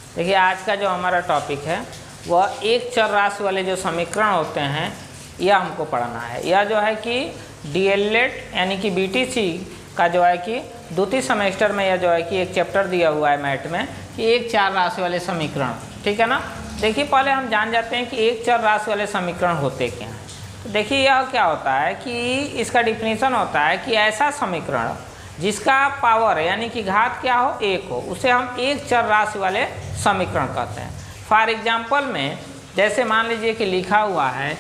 देखिए आज का जो हमारा टॉपिक है वह एक चर राशि वाले जो समीकरण होते हैं यह हमको पढ़ना है। यह जो है कि डीएलएड यानी कि बीटीसी का जो है कि द्वितीय सेमेस्टर में यह जो है कि एक चैप्टर दिया हुआ है मैथ में कि एक चर राशि वाले समीकरण, ठीक है ना। देखिए पहले हम जान जाते हैं कि एक चर राशि वाले समीकरण होते क्या हैं। तो देखिए यह क्या होता है कि इसका डिफिनीशन होता है कि ऐसा समीकरण जिसका पावर यानी कि घात क्या हो, एक हो, उसे हम एक चर राशि वाले समीकरण कहते हैं। फॉर एग्जाम्पल में जैसे मान लीजिए कि लिखा हुआ है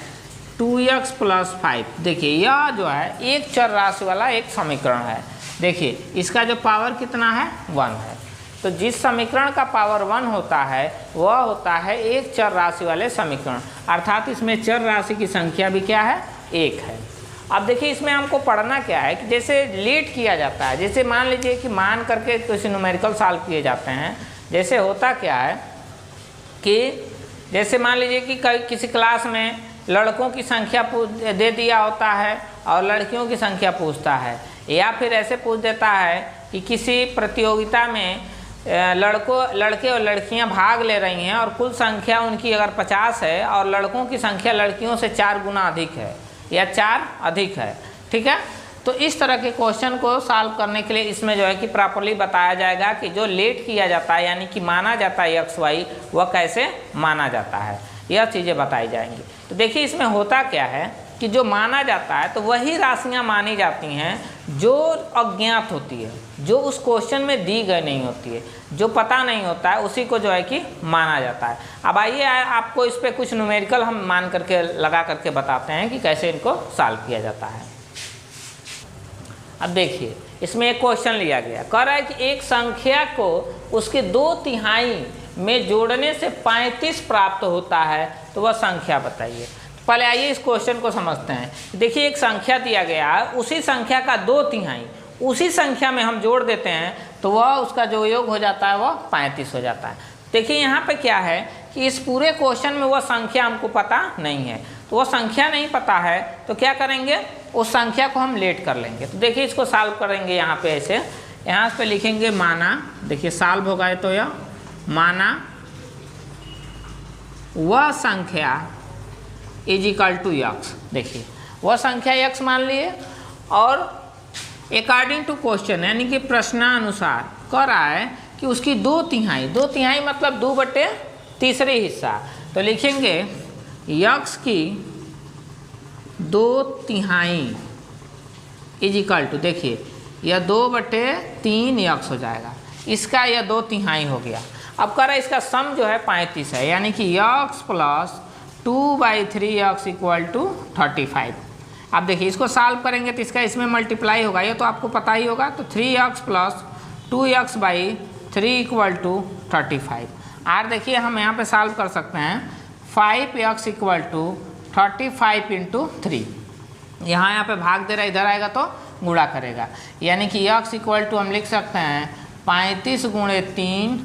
2x + 5। देखिए यह जो है एक चर राशि वाला एक समीकरण है। देखिए इसका जो पावर कितना है, 1 है। तो जिस समीकरण का पावर 1 होता है वह होता है एक चर राशि वाले समीकरण, अर्थात इसमें चर राशि की संख्या भी क्या है, 1 है। अब देखिए इसमें हमको पढ़ना क्या है कि जैसे लेट किया जाता है, जैसे मान लीजिए कि मान करके कुछ न्यूमेरिकल सॉल्व किए जाते हैं। जैसे होता क्या है कि जैसे मान लीजिए कि किसी क्लास में लड़कों की संख्या दे दिया होता है और लड़कियों की संख्या पूछता है, या फिर ऐसे पूछ देता है कि किसी प्रतियोगिता में लड़के और लड़कियां भाग ले रही हैं और कुल संख्या उनकी अगर 50 है और लड़कों की संख्या लड़कियों से 4 गुना अधिक है या 4 अधिक है, ठीक है। तो इस तरह के क्वेश्चन को सॉल्व करने के लिए इसमें जो है कि प्रॉपर्ली बताया जाएगा कि जो लेट किया जाता है यानी कि माना जाता है एक्स वाई, वह कैसे माना जाता है, यह चीज़ें बताई जाएंगी। तो देखिए इसमें होता क्या है कि जो माना जाता है तो वही राशियां मानी जाती हैं जो अज्ञात होती है, जो उस क्वेश्चन में दी गई नहीं होती है, जो पता नहीं होता है उसी को जो है कि माना जाता है। अब आइए आपको इस पर कुछ न्यूमेरिकल हम मान करके लगा करके बताते हैं कि कैसे इनको सॉल्व किया जाता है। अब देखिए इसमें एक क्वेश्चन लिया गया, कह रहा है कि एक संख्या को उसके 2/3 में जोड़ने से 35 प्राप्त होता है, तो वह संख्या बताइए। पहले आइए इस क्वेश्चन को समझते हैं। देखिए एक संख्या दिया गया है, उसी संख्या का 2/3 उसी संख्या में हम जोड़ देते हैं तो वह उसका जो योग हो जाता है वह 35 हो जाता है। देखिए यहाँ पे क्या है कि इस पूरे क्वेश्चन में वह संख्या हमको पता नहीं है, तो वह संख्या नहीं पता है तो क्या करेंगे, उस संख्या को हम लेट कर लेंगे। तो देखिए इसको सॉल्व करेंगे यहाँ पे ऐसे, यहाँ पे लिखेंगे माना, देखिए सॉल्व होगा तो यह माना वह संख्या = x। देखिए वह संख्या x मान लिए और अकॉर्डिंग टू क्वेश्चन यानी कि प्रश्नानुसार कह रहा है कि उसकी 2/3 मतलब 2/3 हिस्सा। तो लिखेंगे x की 2/3 = देखिए यह 2/3 x हो जाएगा, इसका यह 2/3 हो गया। अब कह रहा है इसका सम जो है 35 है, यानी कि x + 2/3x = 35। अब देखिए इसको सॉल्व करेंगे तो इसका इसमें मल्टीप्लाई होगा, ये तो आपको पता ही होगा। तो 3x + 2x/3 = 35। और देखिए हम यहाँ पे सॉल्व कर सकते हैं 5x = 35 × 3। यहाँ पे भाग दे रहा है, इधर आएगा तो गुणा करेगा, यानी कि x = हम लिख सकते हैं 35 × 3/5,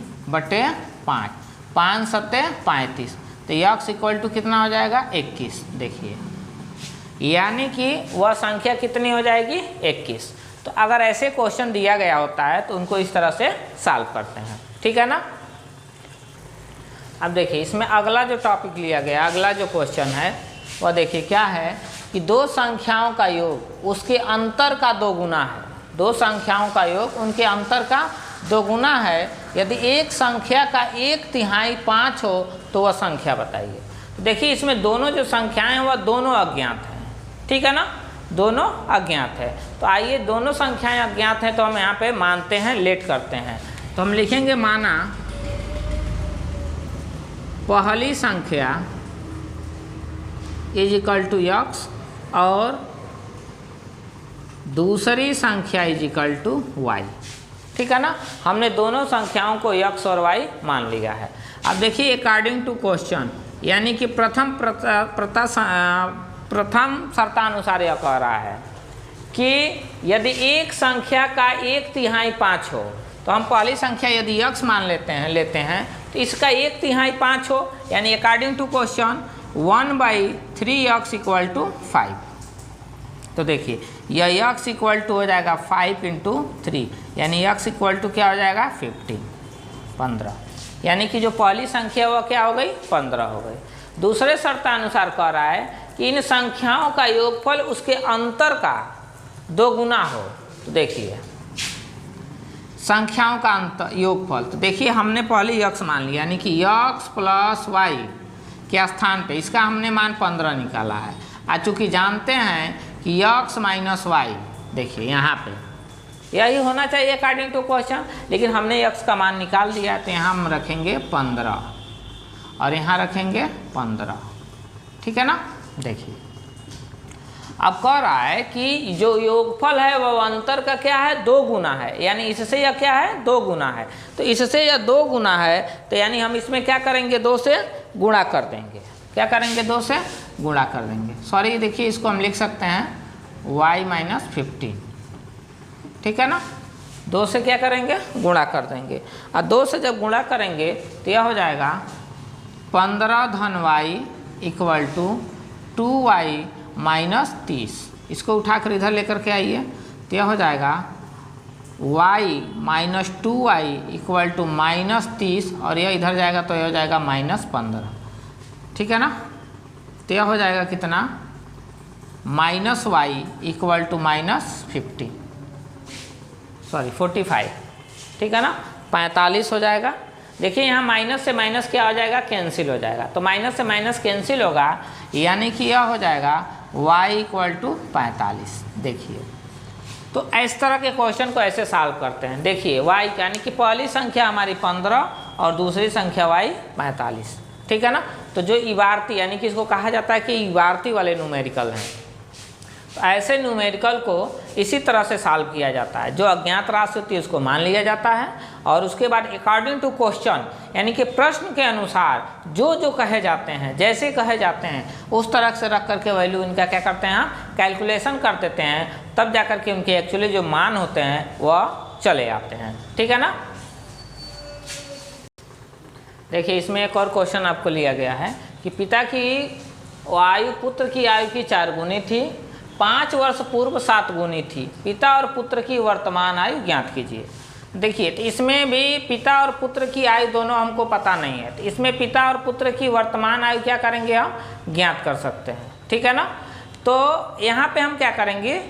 5 × 7 = 35। तो x = कितना हो जाएगा, 21। देखिए यानी कि वह संख्या कितनी हो जाएगी, 21। तो अगर ऐसे क्वेश्चन दिया गया होता है तो उनको इस तरह से सॉल्व करते हैं, ठीक है ना। अब देखिए इसमें अगला जो टॉपिक लिया गया, अगला जो क्वेश्चन है वह देखिए क्या है कि दो संख्याओं का योग उसके अंतर का 2 गुना है। दो संख्याओं का योग उनके अंतर का 2 गुना है। यदि एक संख्या का 1/3 5 हो तो वह संख्या बताइए। तो देखिए इसमें दोनों जो संख्याएं हैं वह दोनों अज्ञात हैं, ठीक है ना, दोनों अज्ञात है। तो आइए दोनों संख्याएं अज्ञात हैं तो हम यहाँ पे मानते हैं, लेट करते हैं। तो हम लिखेंगे माना पहली संख्या = x और दूसरी संख्या = y, ठीक है ना। हमने दोनों संख्याओं को x और y मान लिया है। अब देखिए अकॉर्डिंग टू क्वेश्चन यानी कि प्रथम शर्तानुसार यह कह रहा है कि यदि एक संख्या का 1/3 5 हो तो हम पहली संख्या यदि x मान लेते हैं तो इसका 1/3 5 हो, यानी अकॉर्डिंग टू क्वेश्चन 1/3x = 5। तो देखिए यह x = हो जाएगा 5 × 3, यानी x = क्या हो जाएगा 15। यानी कि जो पहली संख्या वह क्या हो गई 15 हो गई। दूसरे शर्तानुसार कह रहा है कि इन संख्याओं का योगफल उसके अंतर का 2 गुना हो। तो देखिए संख्याओं का अंतर योगफल, तो देखिए हमने पहले यक्स मान लिया, यानी कि यक्स प्लस वाई के स्थान पे इसका हमने मान 15 निकाला है। आज चूँकि जानते हैं कि यक्स माइनस वाई, देखिए यहाँ पे यही होना चाहिए अकॉर्डिंग टू क्वेश्चन, लेकिन हमने यक्स का मान निकाल दिया, तो यहाँ हम रखेंगे 15 और यहाँ रखेंगे 15, ठीक है ना। देखिए अब कह रहा है कि जो योगफल है वह अंतर का क्या है 2 गुना है, यानी इससे यह क्या है 2 गुना है। तो इससे यह 2 गुना है, तो यानी हम इसमें क्या करेंगे 2 से गुणा कर देंगे। क्या करेंगे 2 से गुणा कर देंगे। सॉरी देखिए इसको हम लिख सकते हैं y माइनस 15, ठीक है ना। 2 से क्या करेंगे गुणा कर देंगे, और 2 से जब गुणा करेंगे तो यह हो जाएगा 15 धन y equal to 2y minus 30। इसको उठाकर इधर लेकर के आइए, तो यह हो जाएगा y minus 2y equal to minus 30, और यह इधर जाएगा तो यह हो जाएगा माइनस 15, ठीक है ना। तो यह हो जाएगा कितना minus y equal to minus 45, ठीक है ना, 45 हो जाएगा। देखिए यहाँ माइनस से माइनस क्या हो जाएगा कैंसिल हो जाएगा, तो माइनस से माइनस कैंसिल होगा, यानी कि यह हो जाएगा y इक्वल टू 45। देखिए तो इस तरह के क्वेश्चन को ऐसे सॉल्व करते हैं। देखिए y यानी कि पहली संख्या हमारी 15 और दूसरी संख्या y 45, ठीक है ना। तो जो इबारती यानी कि इसको कहा जाता है कि इबारती वाले न्यूमेरिकल हैं, तो ऐसे न्यूमेरिकल को इसी तरह से सॉल्व किया जाता है। जो अज्ञात राशि होती है उसको मान लिया जाता है, और उसके बाद अकॉर्डिंग टू क्वेश्चन यानी कि प्रश्न के अनुसार जो जो कहे जाते हैं, जैसे कहे जाते हैं उस तरह से रख करके वैल्यू इनका क्या करते हैं हम कैलकुलेशन कर देते हैं, तब जा कर के उनके एक्चुअली जो मान होते हैं वह चले आते हैं, ठीक है ना। देखिए इसमें एक और क्वेश्चन आपको लिया गया है कि पिता की आयु पुत्र की आयु की 4 गुनी थी, 5 वर्ष पूर्व 7 गुनी थी, पिता और पुत्र की वर्तमान आयु ज्ञात कीजिए। देखिए तो इसमें भी पिता और पुत्र की आयु दोनों हमको पता नहीं है, तो इसमें पिता और पुत्र की वर्तमान आयु क्या करेंगे हम ज्ञात कर सकते हैं, ठीक है ना। तो यहाँ पे हम क्या करेंगे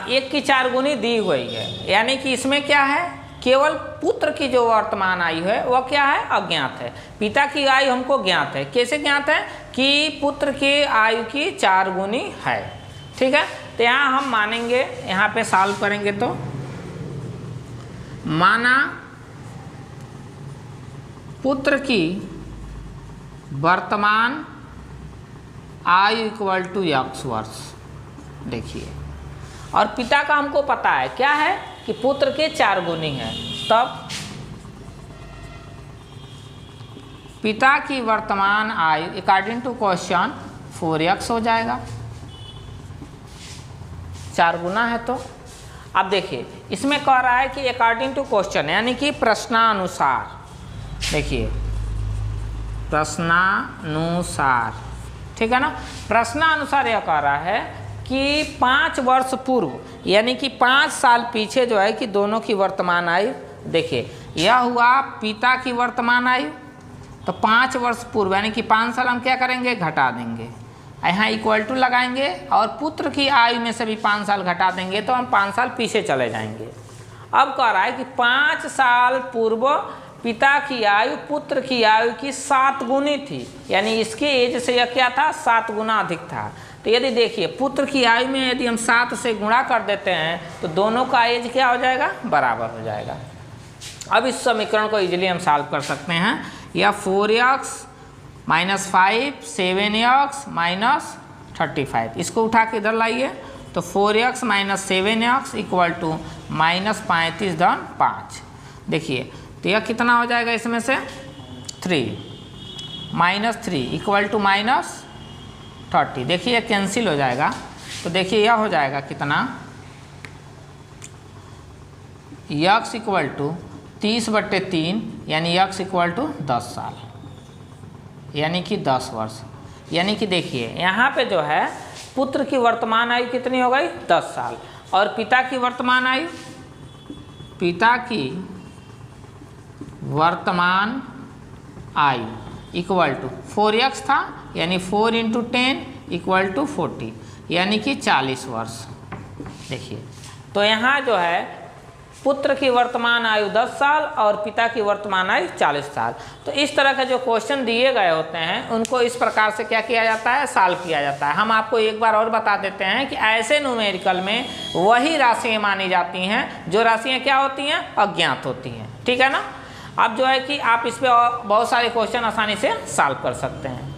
1 की 4 गुनी दी हुई है, यानी कि इसमें क्या है केवल पुत्र की जो वर्तमान आयु है वह क्या है अज्ञात है, पिता की आयु हमको ज्ञात है। कैसे ज्ञात है कि पुत्र की आयु की 4 गुनी है, ठीक है। तो यहाँ हम मानेंगे, यहाँ पे सॉल्व करेंगे तो माना पुत्र की वर्तमान आयु इक्वल टू x वर्ष। देखिए और पिता का हमको पता है क्या है कि पुत्र के 4 गुनी है, तब पिता की वर्तमान आयु अकॉर्डिंग टू क्वेश्चन 4x हो जाएगा, 4 गुना है। तो अब देखिए इसमें कह रहा है कि अकॉर्डिंग टू क्वेश्चन यानी कि प्रश्नानुसार, देखिए प्रश्नानुसार, ठीक है ना। प्रश्नानुसार यह कह रहा है कि 5 वर्ष पूर्व यानी कि 5 साल पीछे जो है कि दोनों की वर्तमान आयु, देखिए यह हुआ पिता की वर्तमान आयु, तो 5 वर्ष पूर्व यानी कि 5 साल हम क्या करेंगे घटा देंगे, यहाँ इक्वल टू लगाएंगे, और पुत्र की आयु में से भी 5 साल घटा देंगे तो हम 5 साल पीछे चले जाएंगे। अब कह रहा है कि 5 साल पूर्व पिता की आयु पुत्र की आयु की 7 गुनी थी, यानी इसके एज से यह क्या था 7 गुना अधिक था। तो यदि देखिए पुत्र की आयु में यदि हम 7 से गुणा कर देते हैं तो दोनों का एज क्या हो जाएगा बराबर हो जाएगा। अब इस समीकरण को इजीली हम सॉल्व कर सकते हैं, या 4x माइनस 5 7x माइनस 35, इसको उठा के इधर लाइए तो 4x minus 7x equal to minus 35 धन 5। देखिए तो यह कितना हो जाएगा इसमें से 3 माइनस 3 इक्वल टू माइनस 30। देखिए कैंसिल हो जाएगा, तो देखिए यह हो जाएगा कितना x इक्वल टू 30/3 यानी x इक्वल टू 10 साल, यानी कि 10 वर्ष। यानी कि देखिए यहाँ पे जो है पुत्र की वर्तमान आयु कितनी हो गई 10 साल, और पिता की वर्तमान आयु, पिता की वर्तमान आयु इक्वल टू 4x था, यानी 4 × 10 इक्वल टू 40, यानी कि 40 वर्ष। देखिए तो यहाँ जो है पुत्र की वर्तमान आयु 10 साल और पिता की वर्तमान आयु 40 साल। तो इस तरह के जो क्वेश्चन दिए गए होते हैं उनको इस प्रकार से क्या किया जाता है, सॉल्व किया जाता है। हम आपको एक बार और बता देते हैं कि ऐसे न्यूमेरिकल में वही राशियाँ मानी जाती हैं जो राशियाँ क्या होती हैं, अज्ञात होती हैं। ठीक है ना। अब जो है कि आप इस पर बहुत सारे क्वेश्चन आसानी से सॉल्व कर सकते हैं।